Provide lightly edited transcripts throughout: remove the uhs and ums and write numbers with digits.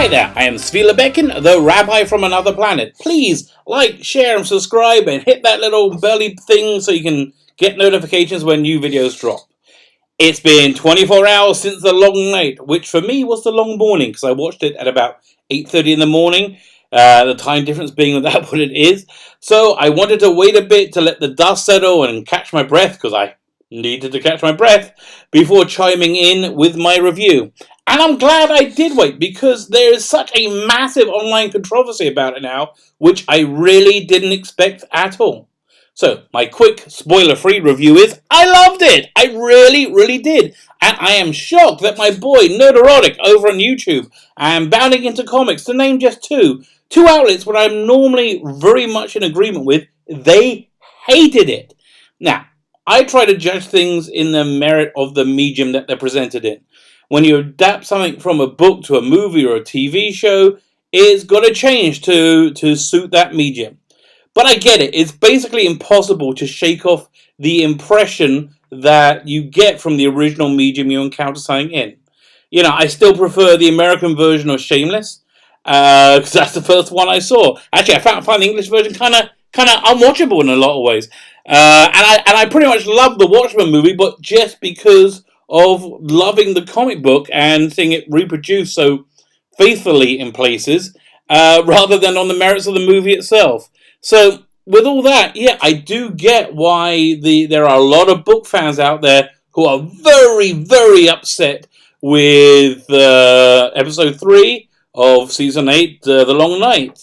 Hi there, I am Svila Bekin, the Rabbi from Another Planet. Please like, share and subscribe and hit that little belly thing so you can get notifications when new videos drop. It's been 24 hours since the long night, which for me was the long morning because I watched it at about 8:30 in the morning, the time difference being that what it is. So I wanted to wait a bit to let the dust settle and catch my breath because I needed to catch my breath before chiming in with my review. And I'm glad I did wait because there is such a massive online controversy about it now, which I really didn't expect at all. So, my quick spoiler-free review is, I loved it! I really did. And I am shocked that my boy Nerderotic over on YouTube and Bounding Into Comics, to name just two outlets where I'm normally very much in agreement with, they hated it. Now, I try to judge things in the merit of the medium that they're presented in. When you adapt something from a book to a movie or a TV show, it's got to change to suit that medium. But I get it. It's basically impossible to shake off the impression that you get from the original medium you encounter something in. You know, I still prefer the American version of Shameless, because that's the first one I saw. Actually, I find the English version kind of unwatchable in a lot of ways. And I pretty much love the Watchmen movie, but just because of loving the comic book and seeing it reproduced so faithfully in places, rather than on the merits of the movie itself. So, with all that, yeah, I do get why there are a lot of book fans out there who are very upset with episode 3 of season 8, The Long Night.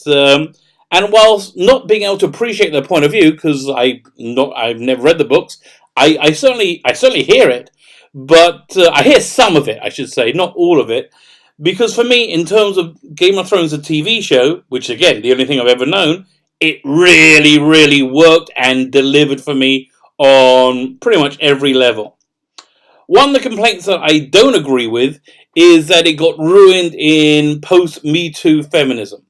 And whilst not being able to appreciate their point of view, because I've never read the books, I certainly hear it. But I hear some of it, I should say, not all of it. Because for me, in terms of Game of Thrones, the TV show, which again, the only thing I've ever known, it really worked and delivered for me on pretty much every level. One of the complaints that I don't agree with is that it got ruined in post-Me Too feminism.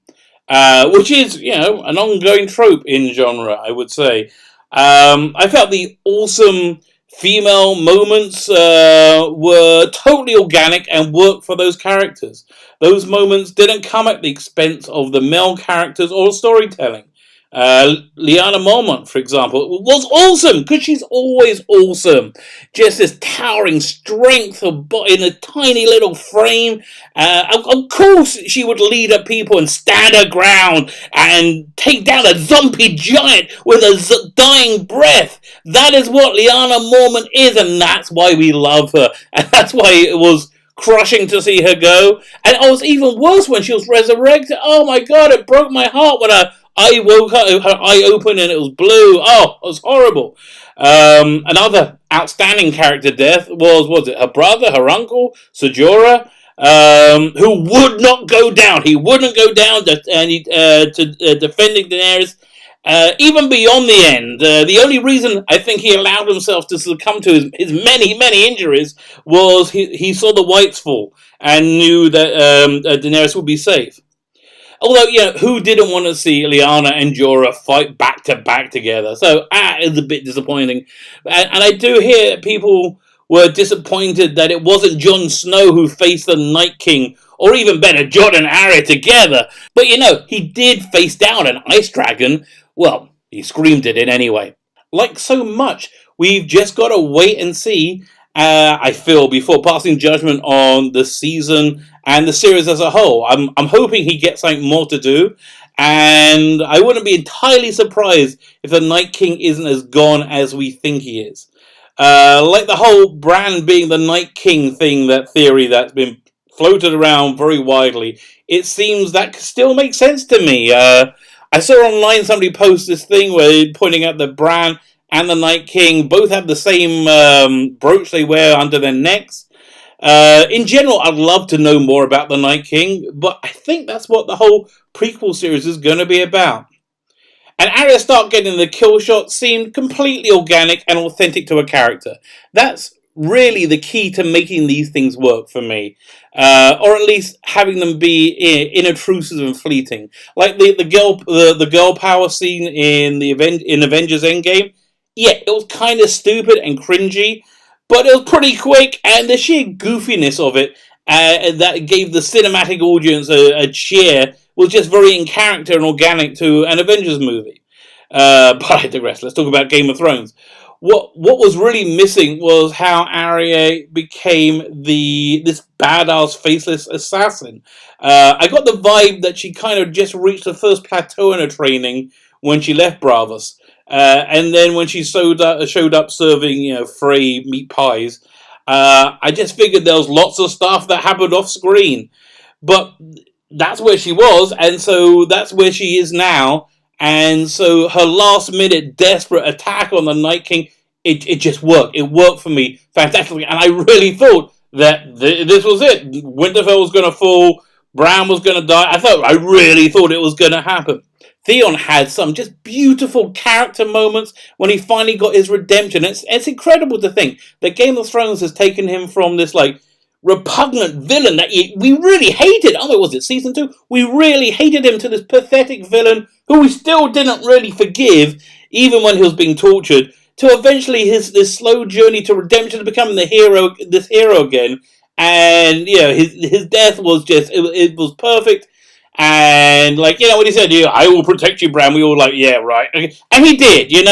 Which is, you know, an ongoing trope in genre, I would say. I felt the awesome female moments were totally organic and worked for those characters. Those moments didn't come at the expense of the male characters or storytelling. Lyanna Mormont, for example, was awesome because she's always awesome. Just this towering strength in a tiny little frame. Of course, she would lead up people and stand her ground and take down a zombie giant with a dying breath. That is what Lyanna Mormont is, and that's why we love her. And that's why it was crushing to see her go. And it was even worse when she was resurrected. Oh my god, it broke my heart when I woke up, her eye opened and it was blue. Oh, it was horrible. Another outstanding character death was it her brother, her uncle, Sejora, who would not go down. He wouldn't go down to defending Daenerys, even beyond the end. The only reason I think he allowed himself to succumb to his many injuries was he saw the whites fall and knew that Daenerys would be safe. Although, yeah, who didn't want to see Lyanna and Jorah fight back to back together? So, it's a bit disappointing. And I do hear people were disappointed that it wasn't Jon Snow who faced the Night King, or even better, Jon and Arya together. But, you know, he did face down an ice dragon. Well, he screamed it in anyway. Like so much, we've just got to wait and see, I feel, before passing judgment on the season and the series as a whole. I'm hoping he gets something more to do, and I wouldn't be entirely surprised if the Night King isn't as gone as we think he is. Like the whole Bran being the Night King thing, that theory that's been floated around very widely, it seems that still makes sense to me. I saw online somebody post this thing where pointing out that Bran and the Night King both have the same brooch they wear under their necks. In general, I'd love to know more about the Night King, but I think that's what the whole prequel series is going to be about. And Arya Stark getting the kill shot seemed completely organic and authentic to her character. That's really the key to making these things work for me, or at least having them be inobtrusive and fleeting, like the girl power scene in Avengers Endgame. Yeah, it was kind of stupid and cringy, but it was pretty quick, and the sheer goofiness of it and that gave the cinematic audience a cheer, was just very in character and organic to an Avengers movie. But I digress. Let's talk about Game of Thrones. What was really missing was how Arya became this badass faceless assassin. I got the vibe that she kind of just reached the first plateau in her training when she left Bravos, and then when she showed up serving Frey meat pies. I just figured there was lots of stuff that happened off screen, but that's where she was, and so that's where she is now. And so her last minute desperate attack on the Night King, it just worked. It worked for me fantastically. And I really thought that this was it. Winterfell was going to fall. Bran was going to die. I really thought it was going to happen. Theon had some just beautiful character moments when he finally got his redemption. It's incredible to think that Game of Thrones has taken him from this repugnant villain that we really hated. Oh, was it season 2? We really hated him, to this pathetic villain who we still didn't really forgive, even when he was being tortured, to eventually this slow journey to redemption, to becoming this hero again. And his death was just it was perfect. And when he said, "I will protect you, Bran," we all "Yeah, right." Okay. And he did. He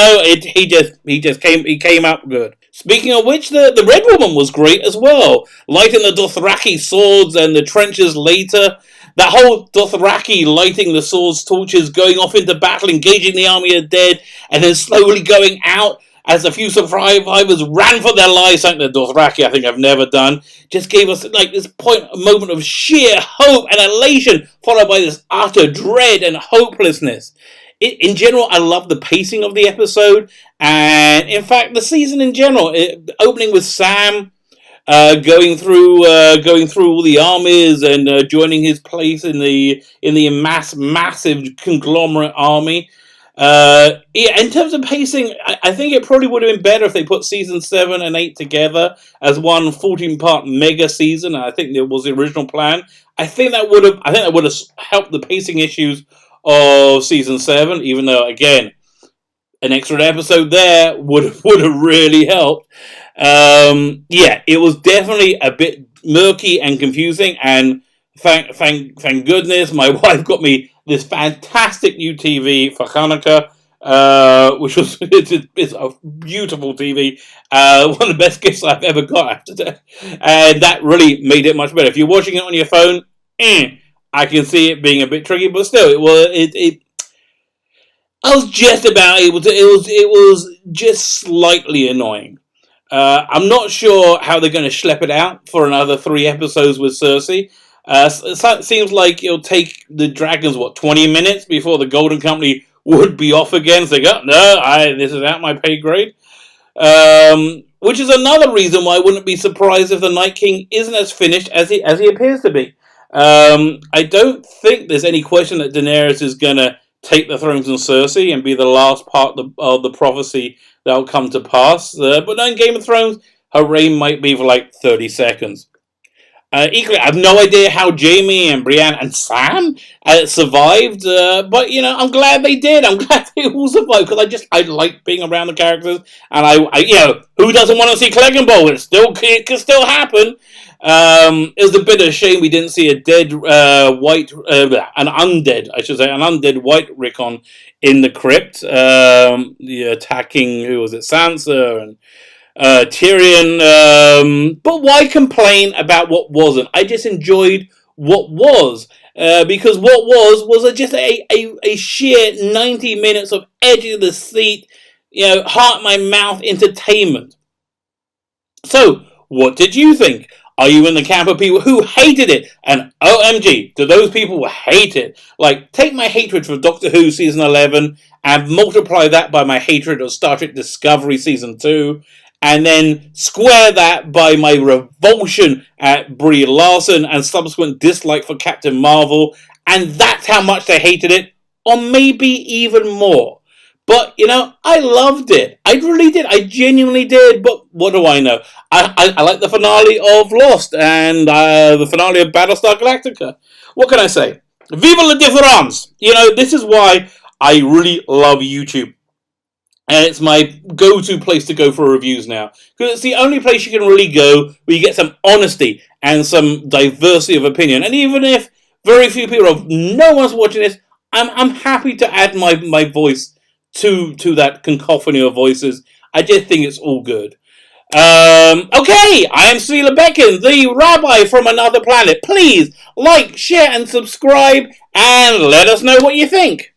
came out good. Speaking of which, the Red Woman was great as well. Lighting the Dothraki swords and the trenches later. That whole Dothraki lighting the swords torches, going off into battle, engaging the army of dead, and then slowly going out as a few survivors ran for their lives, something the Dothraki I think I've never done, just gave us this moment of sheer hope and elation, followed by this utter dread and hopelessness. In general, I love the pacing of the episode, and in fact, the season in general, opening with Sam going through all the armies and joining his place in the massive conglomerate army. In terms of pacing, I think it probably would have been better if they put season 7 and 8 together as one 14-part mega season. I think that was the original plan. I think that would have helped the pacing issues of season 7, even though, again, an extra episode there would have really helped. It was definitely a bit murky and confusing, and thank goodness my wife got me this fantastic new TV for Hanukkah, which was it's a beautiful TV, one of the best gifts I've ever got after that, and that really made it much better. If you're watching it on your phone, I can see it being a bit tricky, but still, I was just about able to. It was just slightly annoying. I'm not sure how they're going to schlep it out for another 3 episodes with Cersei. It seems like it'll take the dragons 20 minutes before the Golden Company would be off again. So they go, no, this is out my pay grade. Which is another reason why I wouldn't be surprised if the Night King isn't as finished as he appears to be. I don't think there's any question that Daenerys is going to take the thrones on Cersei and be the last part of the prophecy that will come to pass. But in Game of Thrones, her reign might be for 30 seconds. Equally, I have no idea how Jaime and Brienne and Sam survived, but I'm glad they did. I'm glad they all survived, because I like being around the characters, and I who doesn't want to see Clegane? It can still happen. It was a bit of a shame we didn't see a dead an undead white Rickon in the crypt, attacking, who was it, Sansa and Tyrion, but why complain about what wasn't? I just enjoyed what was, because what was just a sheer 90 minutes of edge of the seat, heart my mouth entertainment. So, what did you think? Are you in the camp of people who hated it? And OMG, do those people hate it? Take my hatred for Doctor Who Season 11 and multiply that by my hatred of Star Trek Discovery Season 2, and then square that by my revulsion at Brie Larson and subsequent dislike for Captain Marvel, and that's how much they hated it, or maybe even more. But, I loved it. I really did. I genuinely did. But what do I know? I like the finale of Lost and the finale of Battlestar Galactica. What can I say? Viva la différence! This is why I really love YouTube. and it's my go-to place to go for reviews now, because it's the only place you can really go where you get some honesty and some diversity of opinion. And even if very few people, or no one's watching this, I'm happy to add my voice to that cacophony of voices. I just think it's all good. Okay, I am Sela Becken, the rabbi from another planet. Please like, share, and subscribe, and let us know what you think.